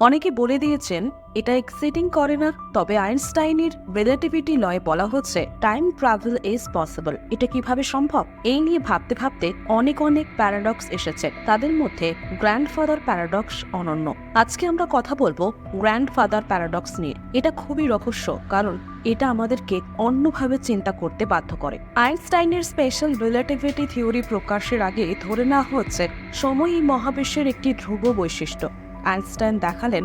অনেকে বলে দিয়েছেন এটা এক্সিটিং করে না, তবে আইনস্টাইনের রিলেটিভিটি লয়ে বলা হচ্ছে টাইম ট্রাভেল ইজ পসিবল। এটা কিভাবে সম্ভব? এই নিয়ে ভাবতে ভাবতে অনেক প্যারাডক্স এসেছে, তাদের মধ্যে গ্র্যান্ডফাদার প্যারাডক্স অনন্য। আজকে আমরা কথা বলবো গ্র্যান্ডফাদার প্যারাডক্স নিয়ে। এটা খুবই রহস্য, কারণ এটা আমাদেরকে অন্যভাবে চিন্তা করতে বাধ্য করে। আইনস্টাইনের স্পেশাল রিলেটিভিটি থিওরি প্রকাশের আগে ধরে নেওয়া হচ্ছে সময় এই মহাবিশ্বের একটি ধ্রুব বৈশিষ্ট্য। আইনস্টাইন দেখালেন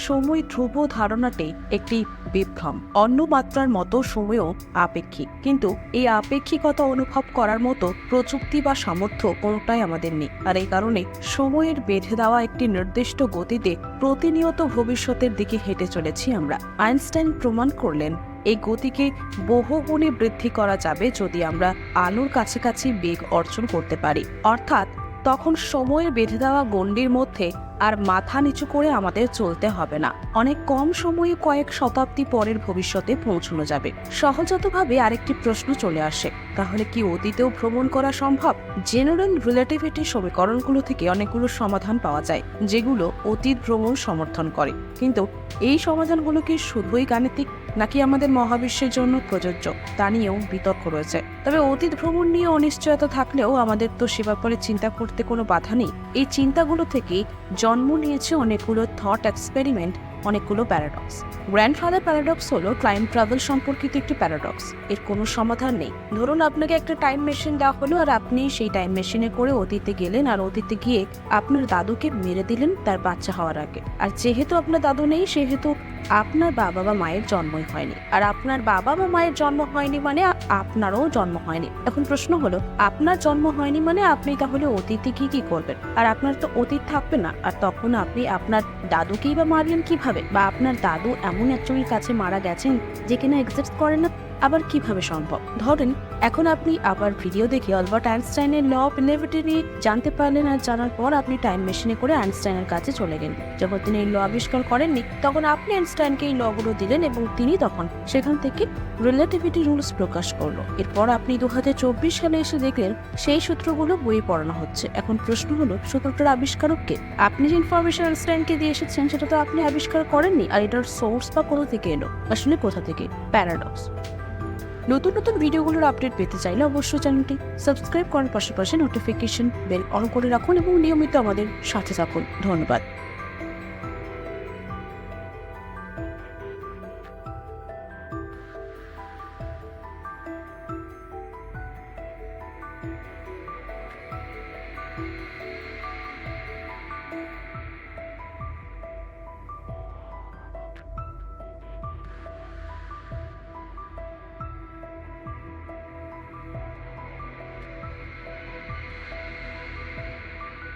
সময় ধ্রুব ধারণাটি একটি বিভ্রম। অন্য মাত্রার মতো সময়ও আপেক্ষিক, কিন্তু এই আপেক্ষিকতা অনুভব করার মতো প্রযুক্তি বা সামর্থ্য কোনোটাই আমাদের নেই। আর এই কারণে সময়ের বেঁধে দেওয়া একটি নির্দিষ্ট গতিতে প্রতিনিয়ত ভবিষ্যতের দিকে হেঁটে চলেছি আমরা। আইনস্টাইন প্রমাণ করলেন এই গতিকে বহুগুণে বৃদ্ধি করা যাবে যদি আমরা আলোর কাছাকাছি বেগ অর্জন করতে পারি। অর্থাৎ তখন সময়ের বেঁধে দেওয়া গণ্ডির মধ্যে আর মাথা নিচু করে আমাদের চলতে হবে না। অনেক কম সময়ে কয়েক শতাব্দী পরের ভবিষ্যতে পৌঁছানো যাবে। সহজাতভাবে আরেকটি প্রশ্ন চলে আসে, তাহলে কি অতীতেও ভ্রমণ করা সম্ভব? জেনারেল রিলেটিভিটি সমীকরণগুলো থেকে অনেকগুলো সমাধান পাওয়া যায় যেগুলো অতীত ভ্রমণ সমর্থন করে, কিন্তু এই সমাধানগুলো কি শুধুই গাণিতিক নাকি আমাদের মহাবিশ্বের জন্য প্রযোজ্য তা নিয়েও বিতর্ক রয়েছে। তবে অতীত ভ্রমণ নিয়ে অনিশ্চয়তা থাকলেও আমাদের তো সে ব্যাপারে চিন্তা করতে কোনো বাধা নেই। এই চিন্তাগুলো থেকেই জন্ম নিয়েছে অনেকগুলো থট এক্সপেরিমেন্ট, অনেকগুলো প্যারাডক্স। গ্র্যান্ডফাদার প্যারাডক্স হলো টাইম ট্রাভেল সম্পর্কিত একটি প্যারাডক্স। এর কোনো সমাধান নেই। ধরুন আপনাকে একটা টাইম মেশিন দেওয়া হলো আর আপনি সেই টাইম মেশিনে করে অতীতে গেলেন, আর অতীতে গিয়ে আপনার দাদুকে মেরে দিলেন তার বাচ্চা হওয়ার আগে। আর যেহেতু আপনার দাদু নেই, সেহেতু আপনার বাবা বা মায়ের জন্মই হয়নি। আর আপনার বাবা বা মায়ের জন্ম হয়নি মানে আপনারও জন্ম হয়নি। এখন প্রশ্ন হলো, আপনার জন্ম হয়নি মানে আপনি তাহলে অতীতে কি করবেন? আর আপনার তো অতীত থাকবে না, আর তখন আপনি আপনার দাদুকেই বা মারলেন কিভাবে? বা আপনার দাদু এমন একজনের কাছে মারা গেছেন যে কিনা এক্সিস্ট করে না, আবার কিভাবে সম্ভব? ধরেন এখন আপনি আবার ভিডিও দেখে আলবার্ট আইনস্টাইনের ল অফ ইনএভিটেবিলিটি জানতে পারলেন, আর জানার পর আপনি টাইম মেশিনে করে আইনস্টাইনের কাছে চলে গেলেন। যখন তিনি এই ল আবিষ্কার করেননি, তখন আপনি আইনস্টাইনকে এই লগুলো দিলেন এবং তিনি তখন সেখান থেকে রিলেটিভিটি রুলস প্রকাশ করলো। এরপর আপনি 2024 সালে এসে দেখলেন সেই সূত্রগুলো বইয়ে পড়ানো হচ্ছে। এখন প্রশ্ন হলো, সূত্রটার আবিষ্কারক কে? আপনি যে ইনফরমেশন আইনস্টাইনকে দিয়ে এসেছেন সেটা তো আপনি আবিষ্কার করেননি। আর এটার সোর্স বা কোথা থেকে এলো? আসলে কোথা থেকে? প্যারাডক্স। নতুন ভিডিওগুলোর আপডেট পেতে চাইলে অবশ্যই চ্যানেলটি সাবস্ক্রাইব করার পাশাপাশি নোটিফিকেশন বেল অন করে রাখুন এবং নিয়মিত আমাদের সাথে থাকুন। ধন্যবাদ।